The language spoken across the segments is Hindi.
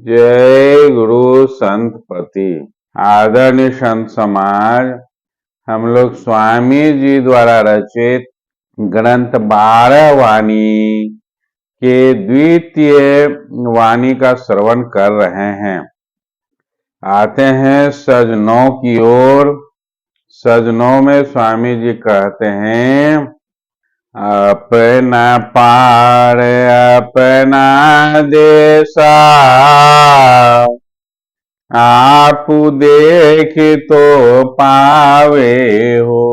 जय गुरु संतपति। आदरणीय संत समाज, हम लोग स्वामी जी द्वारा रचित ग्रंथ 12 वाणी के द्वितीय वाणी का श्रवण कर रहे हैं। आते हैं सजनों की ओर। सजनों में स्वामी जी कहते हैं, अपना पार अपना देसा, आप देख तो पावे हो,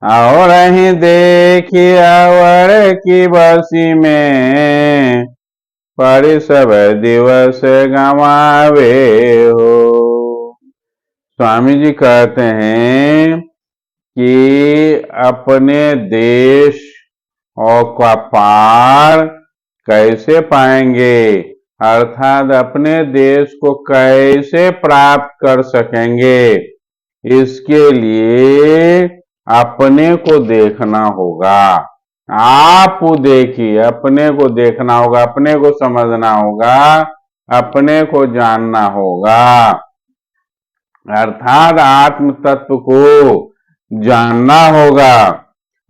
और ही देखी अवर की बसी में, पर सब दिवस गंवावे हो। स्वामी जी कहते हैं कि अपने देश और का पार कैसे पाएंगे, अर्थात अपने देश को कैसे प्राप्त कर सकेंगे, इसके लिए अपने को देखना होगा। आप देखिए, अपने को देखना होगा, अपने को समझना होगा, अपने को जानना होगा, अर्थात आत्म तत्व को जानना होगा।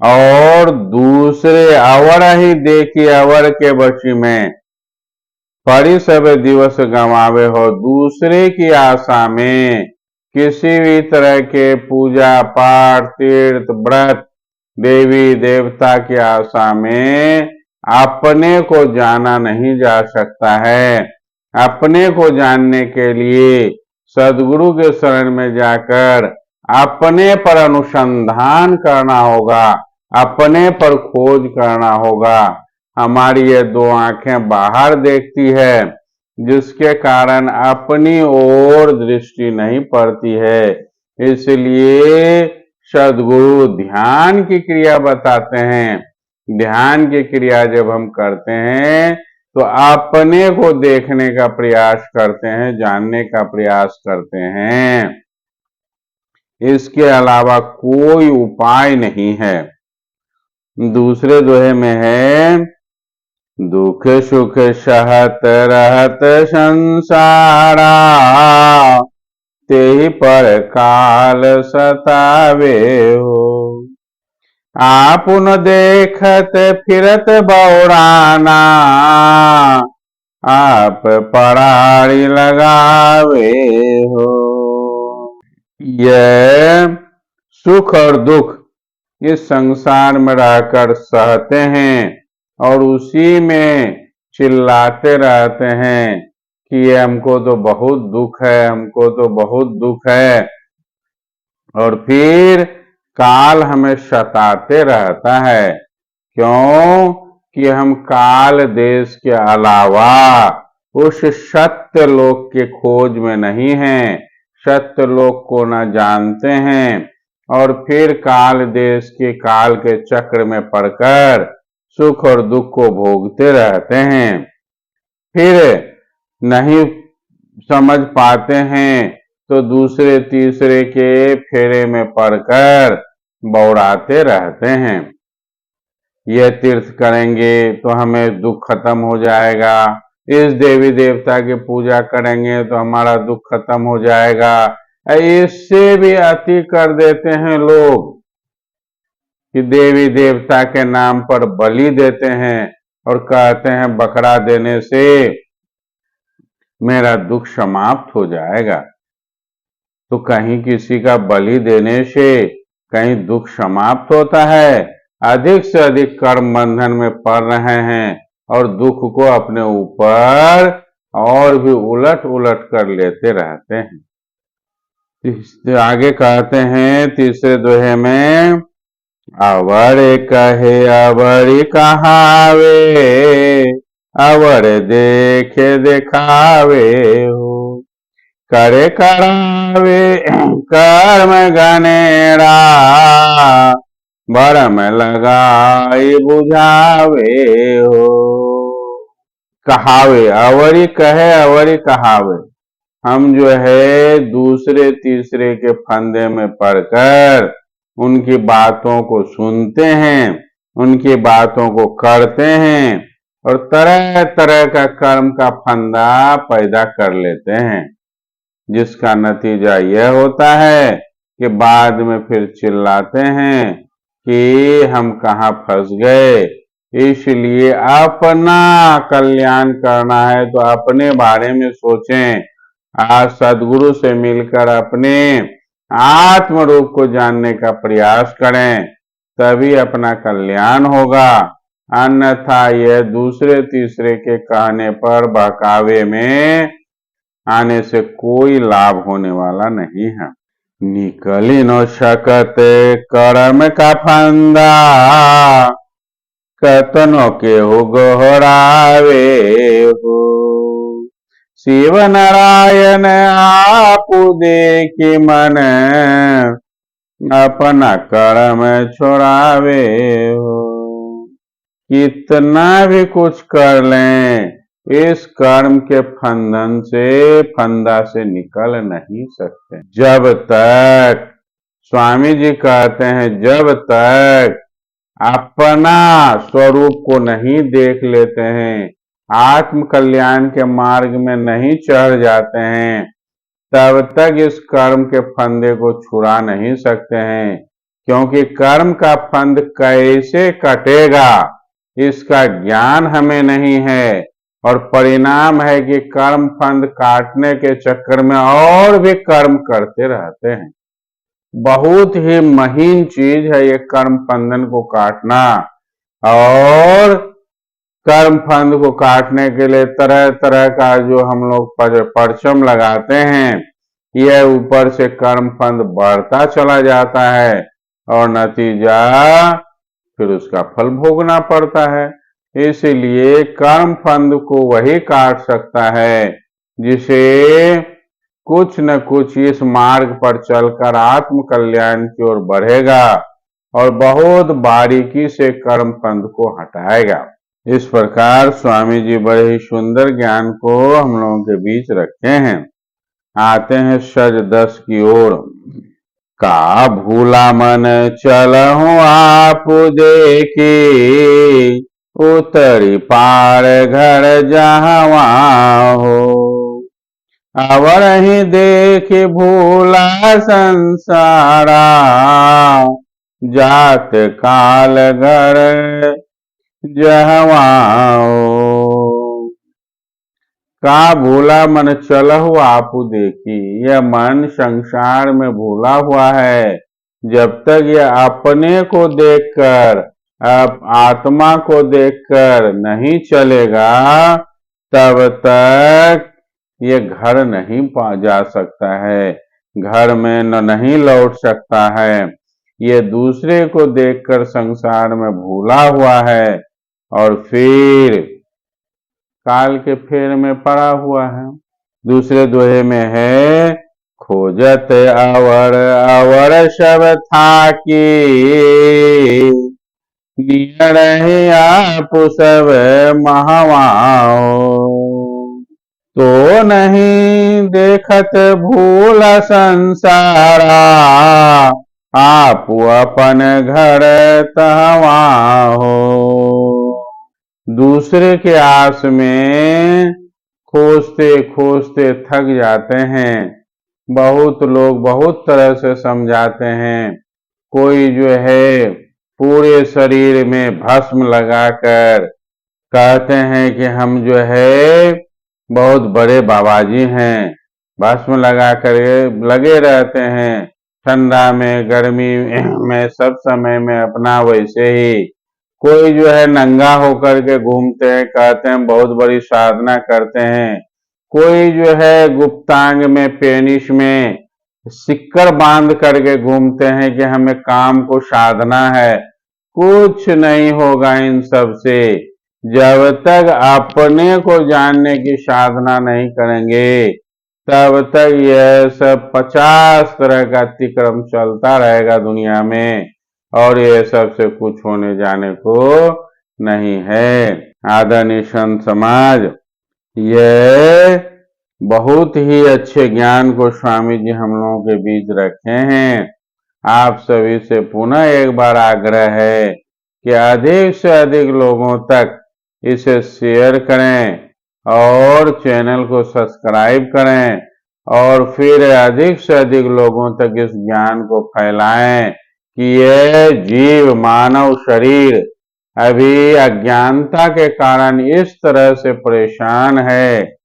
और दूसरे अवर ही देखिए, अवर के बची में परी सब दिवस गंवावे हो। दूसरे की आशा में किसी भी तरह के पूजा पाठ तीर्थ व्रत देवी देवता की आशा में अपने को जाना नहीं जा सकता है। अपने को जानने के लिए सदगुरु के शरण में जाकर अपने पर अनुसंधान करना होगा, अपने पर खोज करना होगा। हमारी ये दो आंखें बाहर देखती है, जिसके कारण अपनी ओर दृष्टि नहीं पड़ती है। इसलिए सदगुरु ध्यान की क्रिया बताते हैं। ध्यान की क्रिया जब हम करते हैं तो अपने को देखने का प्रयास करते हैं, जानने का प्रयास करते हैं। इसके अलावा कोई उपाय नहीं है। दूसरे दोहे में है, दुख सुख सहत रहत संसारा, तेहि पर काल सतावे हो। आपुन देखत फिरत बौराना, आप पराड़ी लगावे हो। यह सुख और दुख इस संसार में रहकर सहते हैं और उसी में चिल्लाते रहते हैं कि हमको तो बहुत दुख है, हमको तो बहुत दुख है। और फिर काल हमें सताते रहता है। क्यों कि हम काल देश के अलावा उस सत्य लोक के खोज में नहीं हैं, सत्य लोक को न जानते हैं, और फिर काल देश के काल के चक्र में पड़कर सुख और दुख को भोगते रहते हैं। फिर नहीं समझ पाते हैं तो दूसरे तीसरे के फेरे में पड़कर बौराते रहते हैं। यह तीर्थ करेंगे तो हमें दुख खत्म हो जाएगा, इस देवी देवता की पूजा करेंगे तो हमारा दुख खत्म हो जाएगा। इससे भी अति कर देते हैं लोग कि देवी देवता के नाम पर बलि देते हैं और कहते हैं बकरा देने से मेरा दुख समाप्त हो जाएगा। तो कहीं किसी का बलि देने से कहीं दुख समाप्त होता है? अधिक से अधिक कर्म बंधन में पड़ रहे हैं और दुख को अपने ऊपर और भी उलट उलट कर लेते रहते हैं। आगे कहते हैं तीसरे दोहे में, अवर कहे अवर कहावे, अवर देखे दिखावे हो। करे करावे कर्म गनेरा, भरम लगाई बुझावे हो। कहावे, अवरी कहे अवरी कहावे। हम जो है दूसरे तीसरे के फंदे में पड़कर उनकी बातों को सुनते हैं, उनकी बातों को करते हैं और तरह तरह का कर्म का फंदा पैदा कर लेते हैं, जिसका नतीजा यह होता है कि बाद में फिर चिल्लाते हैं कि हम कहाँ फंस गए। इसलिए अपना कल्याण करना है तो अपने बारे में सोचें। आज सदगुरु से मिलकर अपने आत्म रूप को जानने का प्रयास करें, तभी अपना कल्याण होगा। अन्यथा यह दूसरे तीसरे के कहने पर बहकावे में आने से कोई लाभ होने वाला नहीं है। निकली न सकत कर्म का फंदा, कतनो के हो गोहरावे हो। शिव नारायण आपु देखी मन, अपना कर्म छोड़ावे हो। कितना भी कुछ कर लें, इस कर्म के फंदा से निकल नहीं सकते। जब तक, स्वामी जी कहते हैं, जब तक अपना स्वरूप को नहीं देख लेते हैं, आत्म कल्याण के मार्ग में नहीं चढ़ जाते हैं, तब तक इस कर्म के फंदे को छुड़ा नहीं सकते हैं। क्योंकि कर्म का फंद कैसे कटेगा इसका ज्ञान हमें नहीं है, और परिणाम है कि कर्म फंद काटने के चक्कर में और भी कर्म करते रहते हैं। बहुत ही महीन चीज है ये कर्म फंदन को काटना, और कर्म फंद को काटने के लिए तरह तरह का जो हम लोग परचम लगाते हैं, यह ऊपर से कर्म फंद बढ़ता चला जाता है और नतीजा फिर उसका फल भोगना पड़ता है। इसलिए कर्म फंद को वही काट सकता है जिसे कुछ न कुछ इस मार्ग पर चलकर आत्म कल्याण की ओर बढ़ेगा और बहुत बारीकी से कर्म फंद को हटाएगा। इस प्रकार स्वामी जी बड़े ही सुंदर ज्ञान को हम लोगों के बीच रखे हैं। आते हैं सज 10 की ओर। का भूला मन चलहु आप देखी, उतरी पार घर जहवा हो। अवर ही देख भूला संसारा, जात काल घर जहवा हो। का भूला मन चलहु आपु देखी, यह मन संसार में भूला हुआ है। जब तक यह अपने को देखकर, आत्मा को देखकर नहीं चलेगा, तब तक ये घर नहीं जा सकता है, घर में नहीं लौट सकता है। ये दूसरे को देखकर संसार में भूला हुआ है और फिर काल के फेर में पड़ा हुआ है। दूसरे दोहे में है, खोजत अवर अवर सब था की, नियर आप सब महवाओ। तो नहीं देखत भूल संसारा, आप अपन घर तहवा हो। दूसरे के आस में खोजते खोजते थक जाते हैं। बहुत लोग बहुत तरह से समझाते हैं। कोई जो है पूरे शरीर में भस्म लगाकर कहते हैं कि हम जो है बहुत बड़े बाबाजी हैं, भस्म लगा कर लगे रहते हैं। ठंडा में, गर्मी में, सब समय में अपना वैसे ही। कोई जो है नंगा होकर के घूमते हैं, कहते हैं बहुत बड़ी साधना करते हैं। कोई जो है गुप्तांग में, पेनिस में सिक्कर बांध करके घूमते हैं कि हमें काम को साधना है। कुछ नहीं होगा इन सब से। जब तक अपने को जानने की साधना नहीं करेंगे, तब तक यह सब 50 तरह का अतिक्रम चलता रहेगा दुनिया में, और ये सबसे कुछ होने जाने को नहीं है। आदरणीय संत समाज, यह बहुत ही अच्छे ज्ञान को स्वामी जी हम लोगों के बीच रखे हैं। आप सभी से पुनः एक बार आग्रह है कि अधिक से अधिक लोगों तक इसे शेयर करें और चैनल को सब्सक्राइब करें और फिर अधिक से अधिक लोगों तक इस ज्ञान को फैलाएं कि यह जीव मानव शरीर अभी अज्ञानता के कारण इस तरह से परेशान है।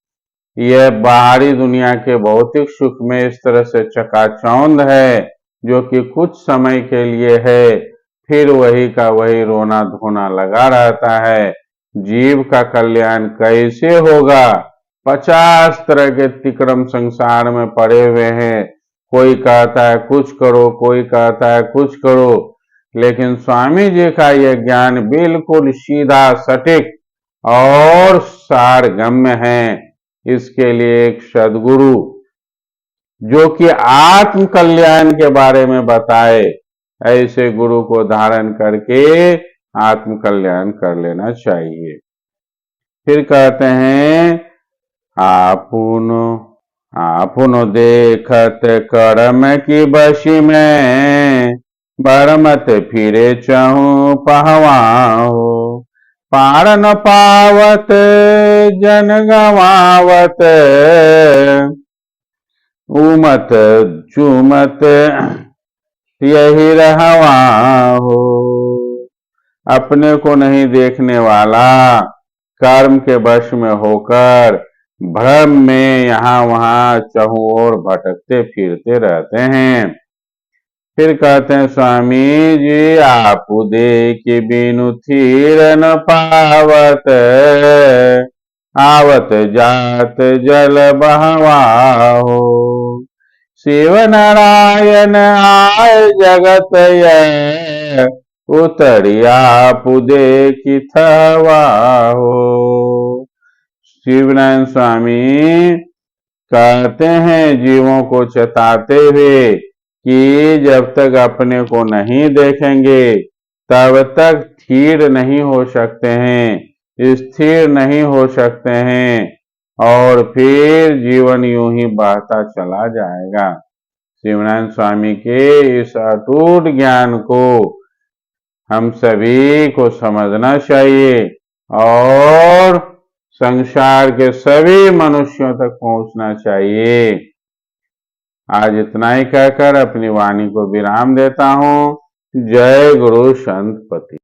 यह बाहरी दुनिया के भौतिक सुख में इस तरह से चकाचौंध है जो कि कुछ समय के लिए है, फिर वही का वही रोना धोना लगा रहता है। जीव का कल्याण कैसे होगा? 50 तरह के तिक्रम संसार में पड़े हुए हैं। कोई कहता है कुछ करो, कोई कहता है कुछ करो, लेकिन स्वामी जी का यह ज्ञान बिल्कुल सीधा सटीक और सारगम्य है। इसके लिए एक सद्गुरु जो कि आत्म कल्याण के बारे में बताए, ऐसे गुरु को धारण करके आत्म कल्याण कर लेना चाहिए। फिर कहते हैं आपुनो देखत कर्म की बशी में, बरमत फिरे चहु पहवाओ, पार न पावत जन गवावत, उमत चुमत यही रहवा हो। अपने को नहीं देखने वाला कर्म के वश में होकर भ्रम में यहाँ वहां चहुं ओर भटकते फिरते रहते हैं। फिर कहते हैं स्वामी जी आपू देखि बिनु थीर न पावत, आवत जात जल बहवाहो, शिव नारायण आय जगत ये, उतरिया आपू देखि थवाहो। शिवनारायण स्वामी कहते हैं जीवों को चेताते हुए कि जब तक अपने को नहीं देखेंगे तब तक स्थिर नहीं हो सकते हैं, स्थिर नहीं हो सकते हैं और फिर जीवन यूं ही बहता चला जाएगा। शिवनारायण स्वामी के इस अटूट ज्ञान को हम सभी को समझना चाहिए और संसार के सभी मनुष्यों तक पहुंचना चाहिए। आज इतना ही कहकर अपनी वाणी को विराम देता हूं। जय गुरु संतपति।